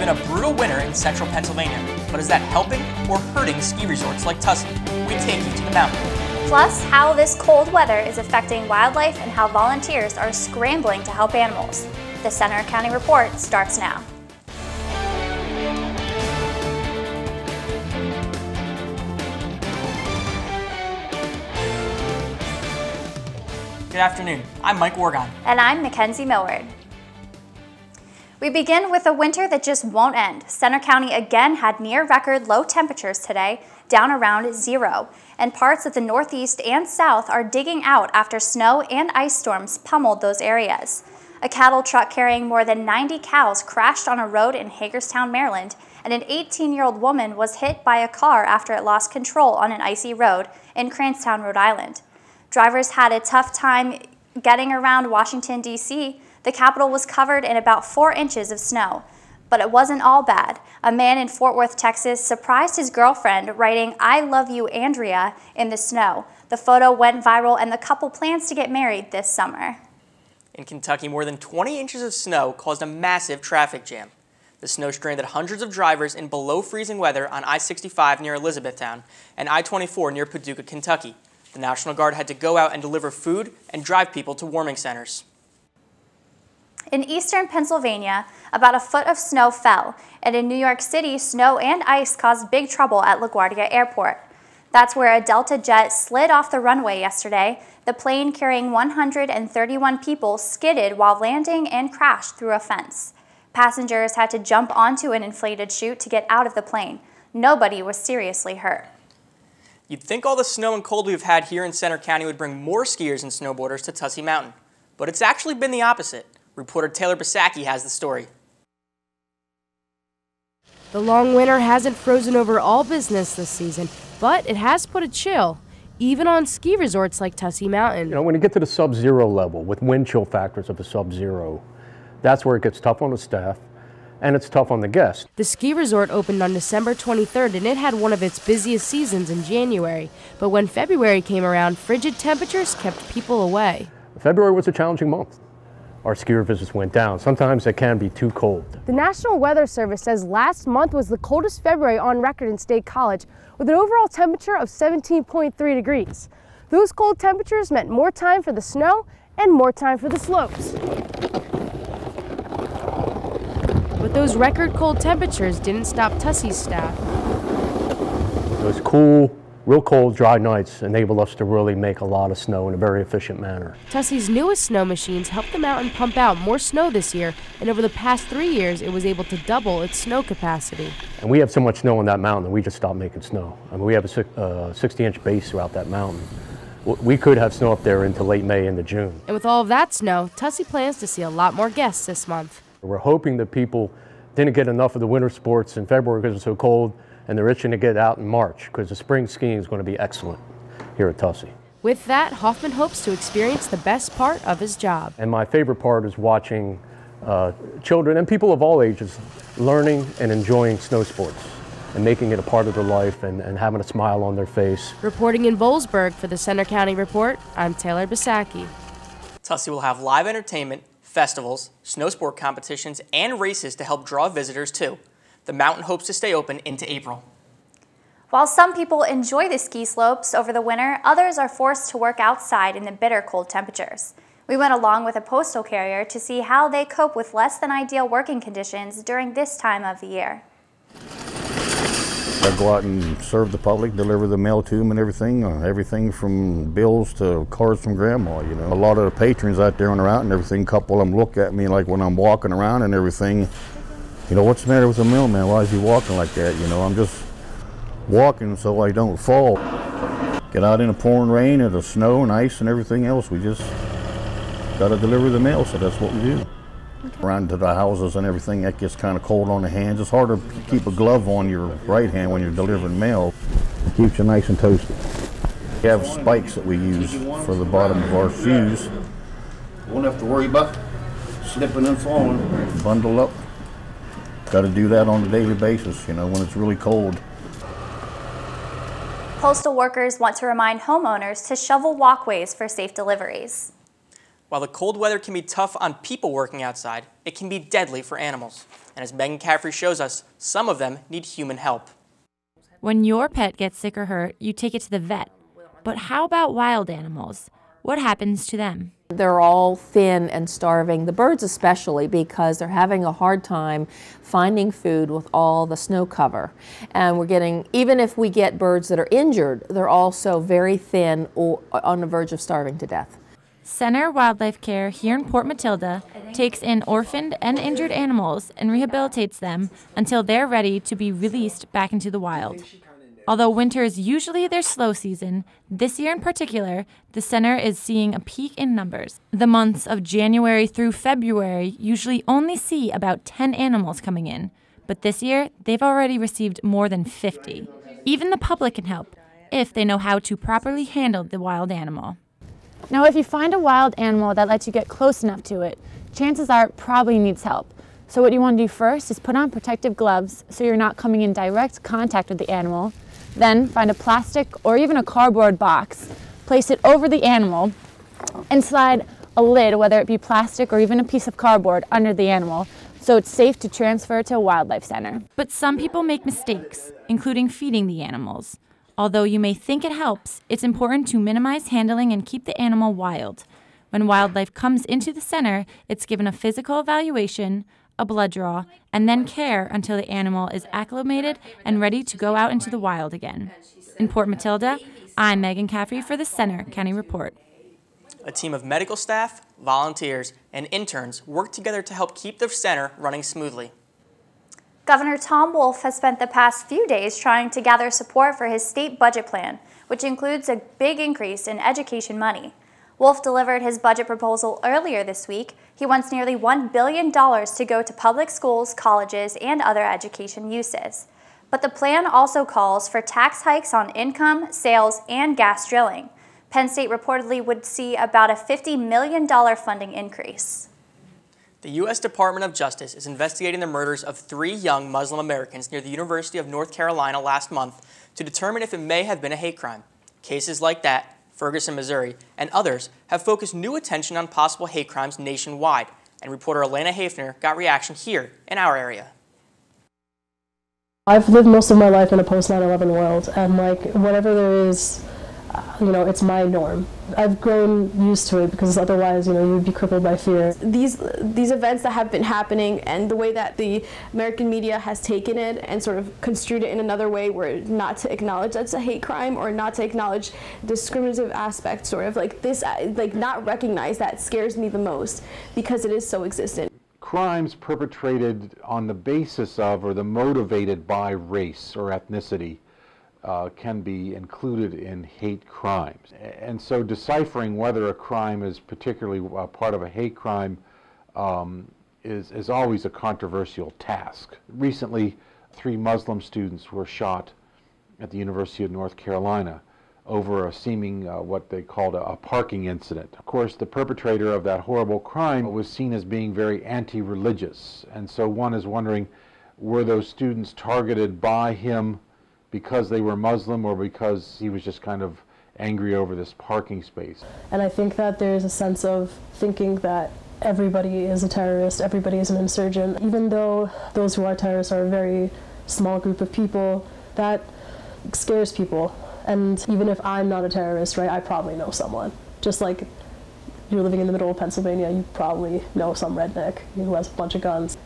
been a brutal winter in central Pennsylvania, but is that helping or hurting ski resorts like Tussey? We take you to the mountain. Plus, how this cold weather is affecting wildlife and how volunteers are scrambling to help animals. The Center County Report starts now. Good afternoon, I'm Mike Wargon. And I'm Mackenzie Millward. We begin with a winter that just won't end. Center County again had near record low temperatures today, down around 0. And parts of the northeast and south are digging out after snow and ice storms pummeled those areas. A cattle truck carrying more than 90 cows crashed on a road in Hagerstown, Maryland, and an 18-year-old woman was hit by a car after it lost control on an icy road in Cranstown, Rhode Island. Drivers had a tough time getting around Washington, D.C. The capital was covered in about 4 inches of snow. But it wasn't all bad. A man in Fort Worth, Texas surprised his girlfriend writing, "I love you, Andrea," in the snow. The photo went viral and the couple plans to get married this summer. In Kentucky, more than 20 inches of snow caused a massive traffic jam. The snow stranded hundreds of drivers in below freezing weather on I-65 near Elizabethtown and I-24 near Paducah, Kentucky. The National Guard had to go out and deliver food and drive people to warming centers. In eastern Pennsylvania, about a foot of snow fell, and in New York City, snow and ice caused big trouble at LaGuardia Airport. That's where a Delta jet slid off the runway yesterday. The plane carrying 131 people skidded while landing and crashed through a fence. Passengers had to jump onto an inflated chute to get out of the plane. Nobody was seriously hurt. You'd think all the snow and cold we've had here in Center County would bring more skiers and snowboarders to Tussey Mountain. But it's actually been the opposite. Reporter Taylor Bisacki has the story. The long winter hasn't frozen over all business this season, but it has put a chill, even on ski resorts like Tussey Mountain. You know, when you get to the sub-zero level with wind chill factors of a sub-zero, that's where it gets tough on the staff. And it's tough on the guests. The ski resort opened on December 23rd and it had one of its busiest seasons in January. But when February came around, frigid temperatures kept people away. February was a challenging month. Our skier visits went down. Sometimes it can be too cold. The National Weather Service says last month was the coldest February on record in State College, with an overall temperature of 17.3 degrees. Those cold temperatures meant more time for the snow and more time for the slopes. But those record cold temperatures didn't stop Tussey's staff. Those cool, real cold, dry nights enable us to really make a lot of snow in a very efficient manner. Tussey's newest snow machines helped the mountain pump out more snow this year, and over the past 3 years, it was able to double its snow capacity. And we have so much snow on that mountain that we just stopped making snow. I mean, we have a 60-inch base throughout that mountain. We could have snow up there into late May into June. And with all of that snow, Tussey plans to see a lot more guests this month. We're hoping that people didn't get enough of the winter sports in February because it's so cold, and they're itching to get out in March because the spring skiing is going to be excellent here at Tussey. With that, Hoffman hopes to experience the best part of his job. And my favorite part is watching children and people of all ages learning and enjoying snow sports and making it a part of their life and having a smile on their face. Reporting in Boalsburg for the Center County Report, I'm Taylor Bisacki. Tussey will have live entertainment, festivals, snow sport competitions, and races to help draw visitors too. The mountain hopes to stay open into April. While some people enjoy the ski slopes over the winter, others are forced to work outside in the bitter cold temperatures. We went along with a postal carrier to see how they cope with less than ideal working conditions during this time of the year. I go out and serve the public, deliver the mail to them and everything. Everything from bills to cards from grandma, you know. A lot of the patrons out there on the route and everything, a couple of them look at me like when I'm walking around and everything, you know, what's the matter with the mailman? Why is he walking like that? You know, I'm just walking so I don't fall. Get out in the pouring rain or the snow and ice and everything else. We just got to deliver the mail, so that's what we do. Okay. Around to the houses and everything, that gets kind of cold on the hands. It's hard to keep a glove on your right hand when you're delivering mail. It keeps you nice and toasty. We have spikes that we use for the bottom of our shoes. Won't have to worry about slipping and falling. Bundle up. Got to do that on a daily basis, you know, when it's really cold. Postal workers want to remind homeowners to shovel walkways for safe deliveries. While the cold weather can be tough on people working outside, it can be deadly for animals. And as Megan Caffrey shows us, some of them need human help. When your pet gets sick or hurt, you take it to the vet. But how about wild animals? What happens to them? They're all thin and starving, the birds especially, because they're having a hard time finding food with all the snow cover. And we're getting, even if we get birds that are injured, they're also very thin or on the verge of starving to death. Center Wildlife Care here in Port Matilda takes in orphaned and injured animals and rehabilitates them until they're ready to be released back into the wild. Although winter is usually their slow season, this year in particular, the center is seeing a peak in numbers. The months of January through February usually only see about 10 animals coming in, but this year they've already received more than 50. Even the public can help if they know how to properly handle the wild animal. Now, if you find a wild animal that lets you get close enough to it, chances are it probably needs help. So what you want to do first is put on protective gloves so you're not coming in direct contact with the animal. Then find a plastic or even a cardboard box, place it over the animal, and slide a lid, whether it be plastic or even a piece of cardboard, under the animal, so it's safe to transfer to a wildlife center. But some people make mistakes, including feeding the animals. Although you may think it helps, it's important to minimize handling and keep the animal wild. When wildlife comes into the center, it's given a physical evaluation, a blood draw, and then care until the animal is acclimated and ready to go out into the wild again. In Port Matilda, I'm Megan Caffrey for the Center County Report. A team of medical staff, volunteers, and interns work together to help keep the center running smoothly. Governor Tom Wolf has spent the past few days trying to gather support for his state budget plan, which includes a big increase in education money. Wolf delivered his budget proposal earlier this week. He wants nearly $1 billion to go to public schools, colleges, and other education uses. But the plan also calls for tax hikes on income, sales, and gas drilling. Penn State reportedly would see about a $50 million funding increase. The U.S. Department of Justice is investigating the murders of 3 young Muslim Americans near the University of North Carolina last month to determine if it may have been a hate crime. Cases like that, Ferguson, Missouri, and others have focused new attention on possible hate crimes nationwide, and reporter Elena Hafner got reaction here in our area. I've lived most of my life in a post 9/11 world, and whatever there is, it's my norm. I've grown used to it because otherwise, you would be crippled by fear. These events that have been happening and the way that the American media has taken it and sort of construed it in another way where not to acknowledge that's a hate crime or not to acknowledge discriminative aspects, sort of like this, not recognize that scares me the most because it is so existent. Crimes perpetrated on the basis of or the motivated by race or ethnicity can be included in hate crimes. And so deciphering whether a crime is particularly part of a hate crime is always a controversial task. Recently, 3 Muslim students were shot at the University of North Carolina over a seeming, what they called a parking incident. Of course, the perpetrator of that horrible crime was seen as being very anti-religious. And so one is wondering, were those students targeted by him because they were Muslim or because he was just kind of angry over this parking space? And I think that there's a sense of thinking that everybody is a terrorist, everybody is an insurgent. Even though those who are terrorists are a very small group of people, that scares people. And even if I'm not a terrorist, right, I probably know someone. Just like you're living in the middle of Pennsylvania, you probably know some redneck who has a bunch of guns.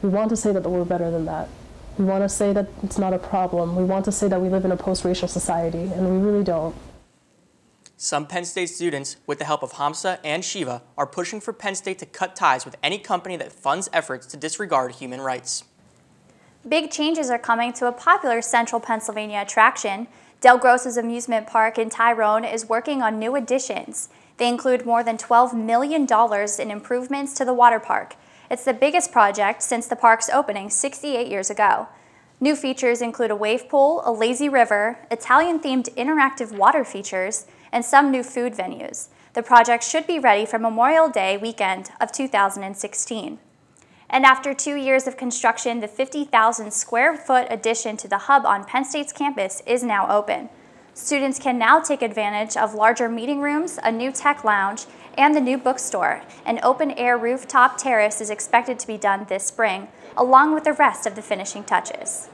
We want to say that we're better than that. We want to say that it's not a problem. We want to say that we live in a post-racial society, and we really don't. Some Penn State students, with the help of Hamsa and Shiva, are pushing for Penn State to cut ties with any company that funds efforts to disregard human rights. Big changes are coming to a popular central Pennsylvania attraction. Del Grosso's amusement park in Tyrone is working on new additions. They include more than $12 million in improvements to the water park. It's the biggest project since the park's opening 68 years ago. New features include a wave pool, a lazy river, Italian-themed interactive water features, and some new food venues. The project should be ready for Memorial Day weekend of 2016. And after 2 years of construction, the 50,000 square foot addition to the hub on Penn State's campus is now open. Students can now take advantage of larger meeting rooms, a new tech lounge, and the new bookstore. An open-air rooftop terrace is expected to be done this spring, along with the rest of the finishing touches.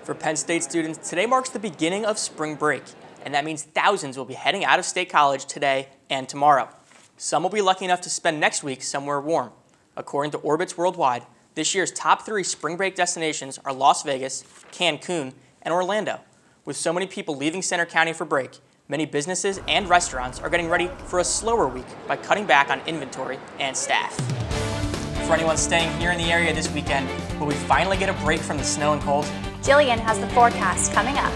For Penn State students, today marks the beginning of spring break, and that means thousands will be heading out of State College today and tomorrow. Some will be lucky enough to spend next week somewhere warm. According to Orbitz Worldwide, this year's top 3 spring break destinations are Las Vegas, Cancun, and Orlando. With so many people leaving Center County for break, many businesses and restaurants are getting ready for a slower week by cutting back on inventory and staff. For anyone staying here in the area this weekend, will we finally get a break from the snow and cold? Jillian has the forecast coming up.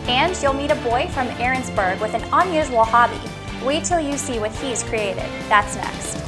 And you'll meet a boy from Aaronsburg with an unusual hobby. Wait till you see what he's created. That's next.